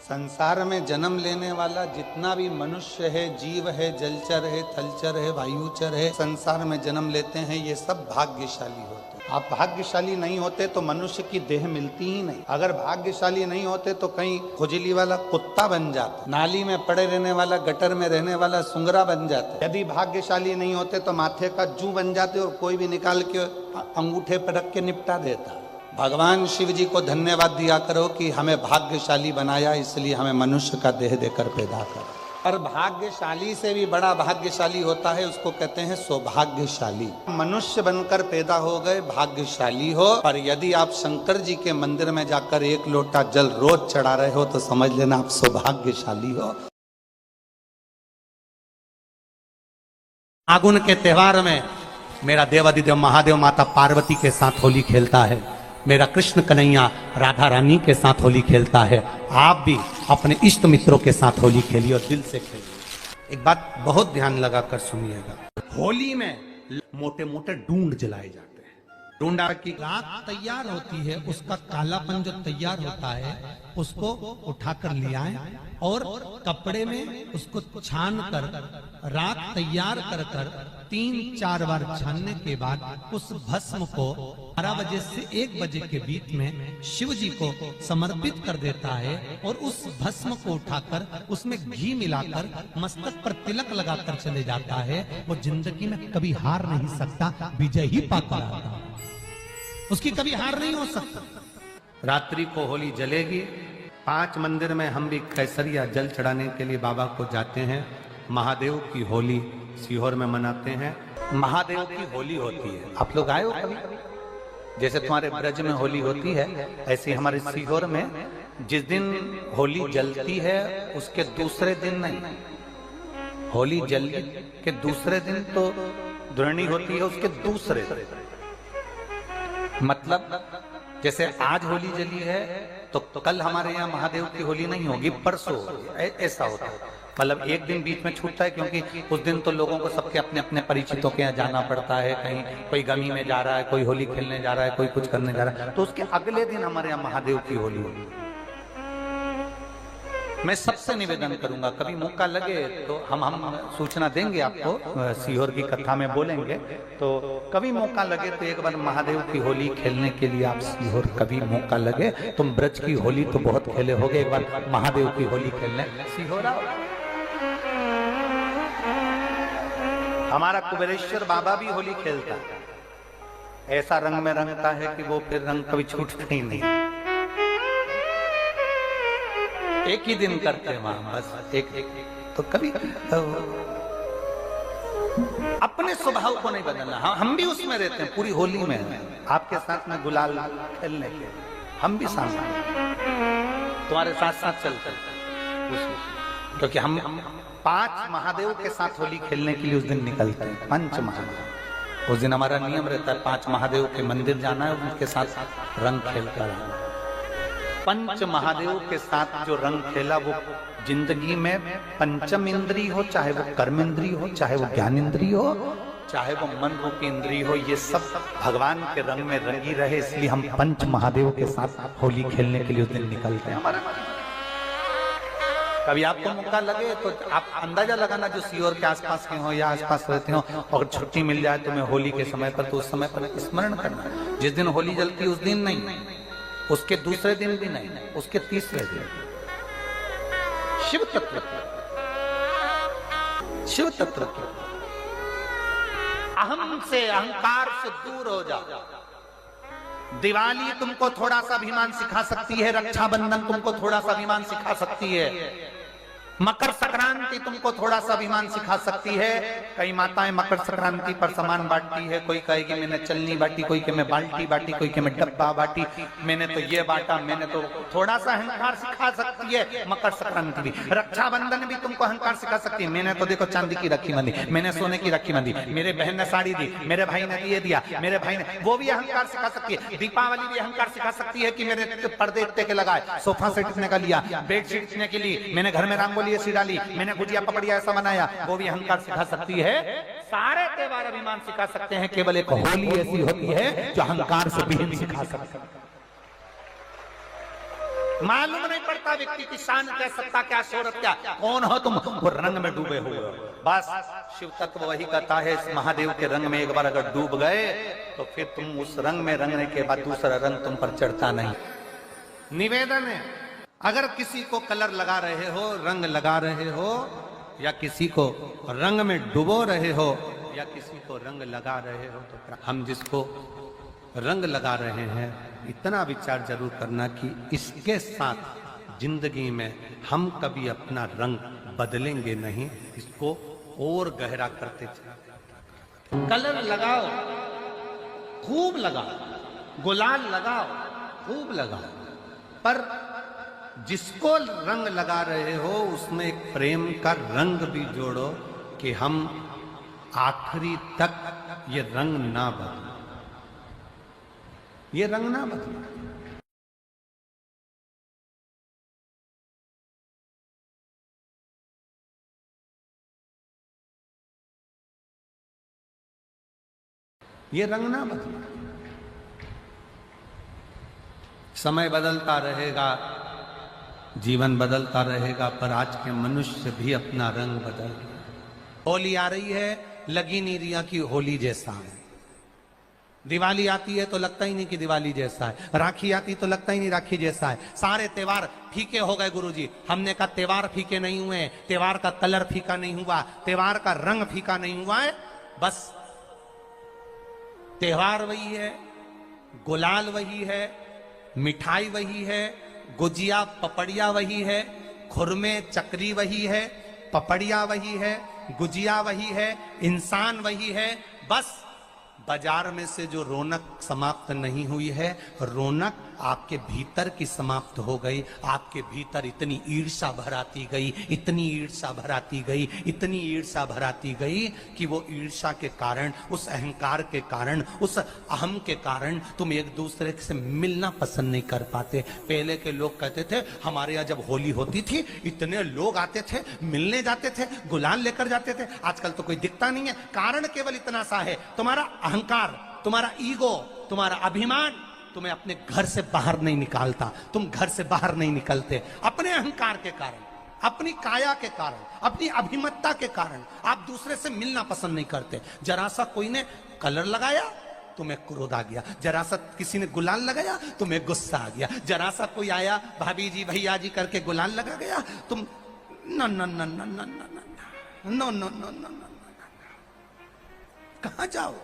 संसार में जन्म लेने वाला जितना भी मनुष्य है, जीव है, जलचर है, थलचर है, वायुचर है, संसार में जन्म लेते हैं, ये सब भाग्यशाली होते हैं। आप भाग्यशाली नहीं होते तो मनुष्य की देह मिलती ही नहीं। अगर भाग्यशाली नहीं होते तो कहीं खुजली वाला कुत्ता बन जाता, नाली में पड़े रहने वाला, गटर में रहने वाला सुंगरा बन जाता। यदि भाग्यशाली नहीं होते तो माथे का जू बन जाते और कोई भी निकाल के अंगूठे पर रख के निपटा देता। भगवान शिव जी को धन्यवाद दिया करो कि हमें भाग्यशाली बनाया, इसलिए हमें मनुष्य का देह देकर पैदा करा। और भाग्यशाली से भी बड़ा भाग्यशाली होता है, उसको कहते हैं सौभाग्यशाली। मनुष्य बनकर पैदा हो गए, भाग्यशाली हो। और यदि आप शंकर जी के मंदिर में जाकर 1 लोटा जल रोज चढ़ा रहे हो तो समझ लेना आप सौभाग्यशाली हो। फागुन के त्योहार में मेरा देवादिदेव महादेव माता पार्वती के साथ होली खेलता है, मेरा कृष्ण कन्हैया राधा रानी के साथ होली खेलता है। आप भी अपने इष्ट मित्रों के साथ होली खेलिए और दिल से खेलिए। एक बात बहुत ध्यान लगाकर सुनिएगा, होली में मोटे मोटे डूंड जलाए जाते हैं। डूंडा की राख तैयार होती है, उसका कालापन जो तैयार होता है उसको उठाकर ले आए और कपड़े में उसको छान कर राख तैयार कर 3-4 बार छानने के बाद उस भस्म को 12 बजे से 1 बजे के बीच में शिव जी को समर्पित कर देता है और उस भस्म को उठाकर उसमें घी मिलाकर मस्तक पर तिलक लगाकर चले जाता है। वो जिंदगी में कभी हार नहीं सकता, विजय ही पाकर आता है, उसकी कभी हार नहीं हो सकता। रात्रि को होली जलेगी। 5 मंदिर में हम भी केसरिया जल चढ़ाने के लिए बाबा को जाते हैं। महादेव की होली सीहोर में मनाते हैं। महादेव की होली होती है, आप लोग आए हो कभी? जैसे तुम्हारे ब्रज में होली होती है, ऐसे हमारे सीहोर में जिस दिन होली जलती है उसके दूसरे दिन नहीं, होली जल के दूसरे दिन तो द्रोणी होती है, उसके दूसरे मतलब जैसे आज होली जली है तो कल हमारे यहाँ महादेव की होली नहीं होगी, परसों ऐसा होता है। मतलब एक दिन बीच में छूटता है, क्योंकि उस दिन तो लोगों को सबके अपने अपने परिचितों के यहाँ जाना पड़ता है। कहीं कोई गमी में जा रहा है, कोई होली खेलने जा रहा है, कोई कुछ करने जा रहा है, तो उसके अगले दिन हमारे यहाँ महादेव की होली होगी। मैं सबसे निवेदन करूंगा, कभी मौका लगे तो हम सूचना देंगे आपको, सीहोर की कथा में बोलेंगे, तो कभी मौका लगे तो एक बार महादेव की होली खेलने के लिए आप सीहोर कभी मौका लगे। तुम ब्रज की होली तो बहुत खेले होगे, एक बार महादेव की होली खेलने सीहोर आओ। हमारा कुबेरेश्वर बाबा भी होली खेलता है, ऐसा रंग में रंगता है कि वो फिर रंग कभी छूटता ही नहीं। एक ही दिन करते हैं वहां, बस एक तो कभी अपने स्वभाव को नहीं बदलना। हम भी उसमें रहते हैं, पूरी होली में आपके साथ में गुलाल खेलने के हम भी साथ तुम्हारे साथ साथ चलते हैं, क्योंकि हम 5 महादेव के साथ होली खेलने के लिए उस दिन निकलते हैं। 5 महादेव, उस दिन हमारा नियम रहता है 5 महादेव के मंदिर जाना है, उनके साथ रंग खेलकर आना। 5 महादेव के साथ जो रंग खेला वो जिंदगी में पंचम इंद्री हो, चाहे वो कर्म इंद्री हो, चाहे वो ज्ञान इंद्री हो, चाहे वो मन रूपी इंद्री हो, ये सब भगवान के रंग में रंगी रहे। इसलिए हम 5 महादेव के साथ होली खेलने के लिए उस दिन निकलते हैं। कभी आपको मौका लगे तो आप अंदाजा लगाना, जो सीहोर के आसपास के हो या आसपास रहते हो, और छुट्टी मिल जाए तुम्हें होली के समय पर, तो उस समय पर स्मरण करना, जिस दिन होली जलती उस दिन नहीं, उसके दूसरे दिन भी नहीं, उसके तीसरे दिन। शिव तत्व, शिव तत्व, अहम से, अहंकार से दूर हो जाओ। दिवाली तुमको थोड़ा सा अभिमान सिखा सकती है, रक्षाबंधन तुमको थोड़ा सा अभिमान सिखा सकती है, मकर संक्रांति तुमको थोड़ा सा अभिमान सिखा सकती है। कई माताएं मकर संक्रांति पर सामान बांटती है, कोई कहेगी मैंने चलनी बांटी, कोई कहे मैं बाल्टी बांटी, कोई कहे मैं डब्बा बांटी, मैंने तो ये बांटा, मैंने तो थोड़ा सा अहंकार सिखा सकती है मकर संक्रांति भी। रक्षाबंधन भी तुमको अहंकार सिखा सकती है, मैंने तो देखो चांदी की राखी बांधी, मैंने सोने की राखी बांधी, मेरे बहन ने साड़ी दी, मेरे भाई ने ये दिया, मेरे भाई ने, वो भी अहंकार सिखा सकती है। दीपावली भी अहंकार सिखा सकती है कि मेरे पर्दे इतने के लगाए, सोफा सेट इतने का लिया, बेडशीट इतने के लिए, मैंने घर में रंगोली ऐसी डाली, मैंने गुजिया पकड़िया ऐसा बनाया, वो भी अहंकार सिखा सकती है। सारे त्योहार अभिमान सिखा सकते हैं, केवल एक होली ऐसी होती है जो अहंकार से विहीन सिखा सकती है। मालूम नहीं पड़ता व्यक्ति की शान क्या, सत्ता क्या, शोहरत क्या, कौन हो तुम, वो रंग में डूबे हुए हो। बस शिव तत्व वही कहता है, इस महादेव के रंग में एक बार अगर डूब गए तो फिर तुम उस रंग में रंगने के बाद दूसरा रंग तुम पर चढ़ता नहीं। निवेदन है, अगर किसी को कलर लगा रहे हो, रंग लगा रहे हो, या किसी को रंग में डुबो रहे हो, या किसी को रंग लगा रहे हो, तो हम जिसको रंग लगा रहे हैं इतना विचार जरूर करना कि इसके साथ जिंदगी में हम कभी अपना रंग बदलेंगे नहीं, इसको और गहरा करते चले। कलर लगाओ, खूब लगाओ, गुलाल लगाओ, खूब लगाओ, पर जिसको रंग लगा रहे हो उसमें एक प्रेम का रंग भी जोड़ो कि हम आखिरी तक ये रंग ना बदले, ये रंग ना बदले। ये रंग ना बदले। समय बदलता रहेगा, जीवन बदलता रहेगा, पर आज के मनुष्य भी अपना रंग बदल रहे। होली आ रही है, लगी नहीं रिया की होली जैसा है। दिवाली आती है तो लगता ही नहीं कि दिवाली जैसा है। राखी आती तो लगता ही नहीं राखी जैसा है। सारे त्योहार फीके हो गए गुरुजी। हमने कहा त्योहार फीके नहीं हुए, त्योहार का कलर फीका नहीं हुआ, त्योहार का रंग फीका नहीं हुआ है। बस त्योहार वही है, गुलाल वही है, मिठाई वही है, गुजिया पपड़िया वही है, खुरमे चकरी वही है, पपड़िया वही है, गुजिया वही है, इंसान वही है। बस बाजार में से जो रौनक समाप्त नहीं हुई है, रौनक आपके भीतर की समाप्त हो गई। आपके भीतर इतनी ईर्ष्या भराती गई, इतनी ईर्ष्या भराती गई, इतनी ईर्ष्या भराती गई कि वो ईर्ष्या के कारण, उस अहंकार के कारण, उस अहम के कारण तुम एक दूसरे से मिलना पसंद नहीं कर पाते। पहले के लोग कहते थे हमारे यहाँ जब होली होती थी इतने लोग आते थे, मिलने जाते थे, गुलाल लेकर जाते थे। आजकल तो कोई दिखता नहीं है। कारण केवल इतना सा है, तुम्हारा अहंकार, तुम्हारा ईगो, तुम्हारा अभिमान तुम्हें अपने घर से बाहर नहीं निकालता। तुम घर से बाहर नहीं निकलते अपने अहंकार के कारण, अपनी काया के कारण, अपनी अभिमतता के कारण। आप दूसरे से मिलना पसंद नहीं करते। जरा सा कोई ने कलर लगाया तुम्हें क्रोध आ गया, जरा सा किसी ने गुलाल लगाया तुम्हें गुस्सा आ गया, जरा सा कोई आया भाभी जी भैया जी करके गुलाल लगा गया, तुम न न न न न न न न न न कहां जाओ।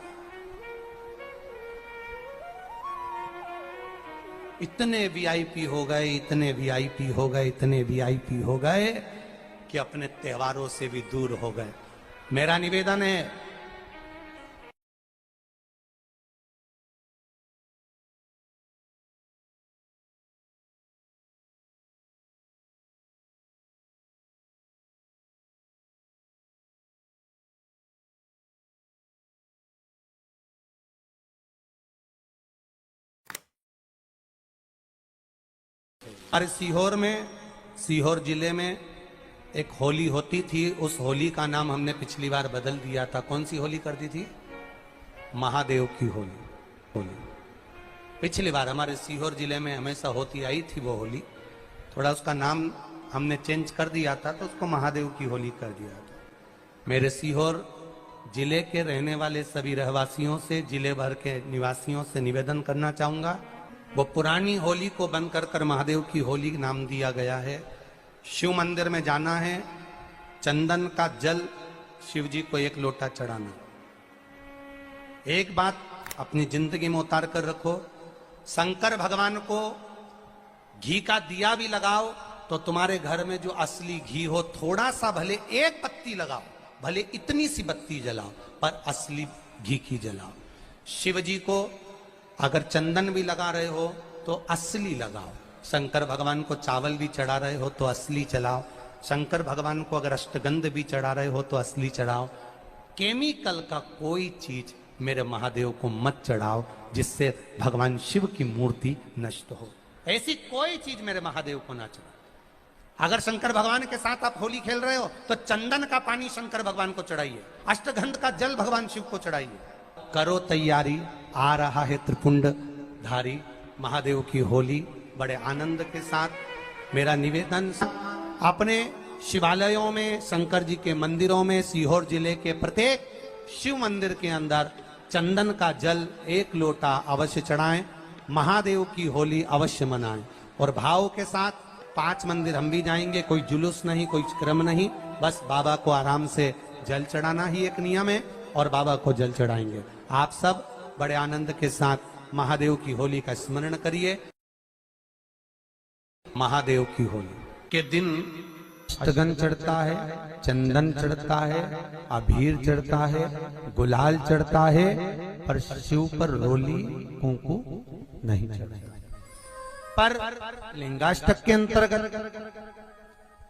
इतने वीआईपी हो गए, इतने वीआईपी हो गए, इतने वीआईपी हो गए कि अपने त्योहारों से भी दूर हो गए। मेरा निवेदन है अरे सीहोर जिले में एक होली होती थी। उस होली का नाम हमने पिछली बार बदल दिया था। कौन सी होली कर दी थी? महादेव की होली। पिछली बार हमारे सीहोर जिले में हमेशा होती आई थी वो होली, थोड़ा उसका नाम हमने चेंज कर दिया था तो उसको महादेव की होली कर दिया था। मेरे सीहोर जिले के रहने वाले सभी रहवासियों से, जिले भर के निवासियों से निवेदन करना चाहूंगा, वो पुरानी होली को बंद कर महादेव की होली नाम दिया गया है। शिव मंदिर में जाना है, चंदन का जल शिव जी को 1 लोटा चढ़ाना। एक बात अपनी जिंदगी में उतार कर रखो, शंकर भगवान को घी का दिया भी लगाओ तो तुम्हारे घर में जो असली घी हो, थोड़ा सा भले 1 पत्ती लगाओ, भले इतनी सी बत्ती जलाओ, पर असली घी की जलाओ। शिव जी को अगर चंदन भी लगा रहे हो तो असली लगाओ। शंकर भगवान को चावल भी चढ़ा रहे हो तो असली चढ़ाओ। शंकर भगवान को अगर अष्टगंध भी चढ़ा रहे हो तो असली चढ़ाओ। केमिकल का कोई चीज मेरे महादेव को मत चढ़ाओ जिससे भगवान शिव की मूर्ति नष्ट हो। ऐसी कोई चीज मेरे महादेव को ना चढ़ाओ। अगर शंकर भगवान के साथ आप होली खेल रहे हो तो चंदन का पानी शंकर भगवान को चढ़ाइए, अष्टगंध का जल भगवान शिव को चढ़ाइए। करो तैयारी, आ रहा है त्रिपुंड धारी महादेव की होली। बड़े आनंद के साथ मेरा निवेदन, अपने शिवालयों में, शंकर जी के मंदिरों में, सीहोर जिले के प्रत्येक शिव मंदिर के अंदर चंदन का जल 1 लोटा अवश्य चढ़ाएं, महादेव की होली अवश्य मनाएं। और भाव के साथ 5 मंदिर हम भी जाएंगे, कोई जुलूस नहीं, कोई क्रम नहीं, बस बाबा को आराम से जल चढ़ाना ही एक नियम है और बाबा को जल चढ़ाएंगे। आप सब बड़े आनंद के साथ महादेव की होली का स्मरण करिए। महादेव की होली के दिन अष्टगन चढ़ता है, चंदन चढ़ता है, अबीर चढ़ता है, गुलाल चढ़ता है, पर शिव पर रोली कुंकू नहीं चढ़ता। पर लिंगाष्टक के अंतर्गत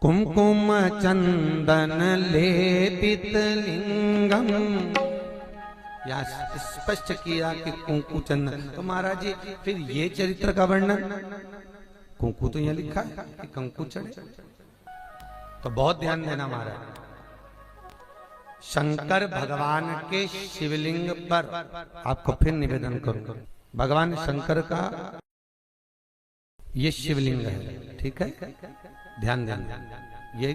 कुमकुम चंदन लेपित लिंगम, या स्पष्ट किया कि कुंकू चंदन। तो महाराज जी फिर ये चरित्र का वर्णन, कुंकू तो यहाँ लिखा है कि कंकु चढ़े, तो बहुत ध्यान देना महाराज। शंकर भगवान के शिवलिंग पर आपको फिर निवेदन करूंगा, भगवान शंकर का ये शिवलिंग है, ठीक है, ध्यान देना। ये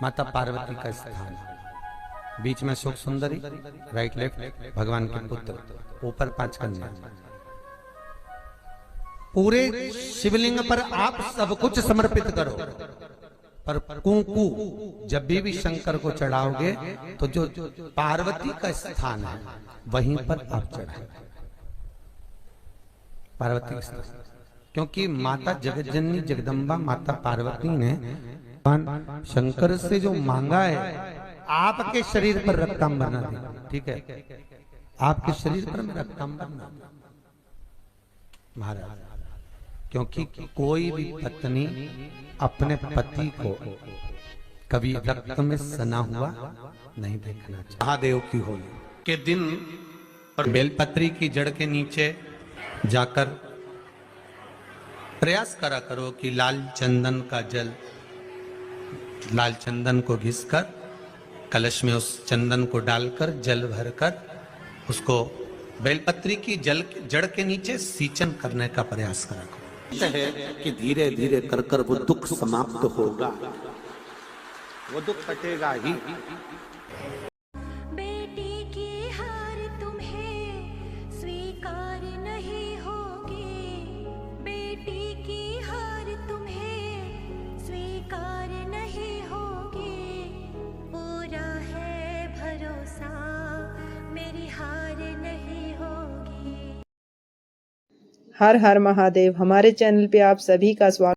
माता पार्वती का स्थान है, बीच में सुख सुंदरी, राइट लेफ्ट भगवान के पुत्र, ऊपर 5 कन्या। पूरे शिवलिंग पर आप सब कुछ समर्पित करो, पर कुंकू जब भी शंकर को चढ़ाओगे तो जो पार्वती का स्थान है वहीं पर आप चढ़ाए, पार्वती का स्थान। क्योंकि माता जगज्जननी जगदम्बा माता पार्वती ने भगवान शंकर से जो मांगा है, आपके शरीर पर रक्तांबर ना दे, ठीक है, आपके शरीर पर मैं रक्तांबर ना दे महाराज। क्योंकि कोई भी पत्नी अपने पति को कभी रक्त में सना हुआ नहीं देखना चाहिए। महादेव की होली के दिन और बेलपत्री की जड़ के नीचे जाकर प्रयास करा करो कि लाल चंदन का जल, लाल चंदन को घिसकर कलश में उस चंदन को डालकर जल भरकर उसको बेलपत्री की जड़ के नीचे सींचन करने का प्रयास करा करो। है कि धीरे धीरे कर कर वो दुख समाप्त होगा, वो दुख कटेगा ही। बेटी की हार तुम्हें स्वीकार नहीं होगी, बेटी की हार तुम्हें स्वीकार नहीं होगी, पूरा है भरोसा मेरी हार नहीं होगी। हर हर महादेव। हमारे चैनल पे आप सभी का स्वागत।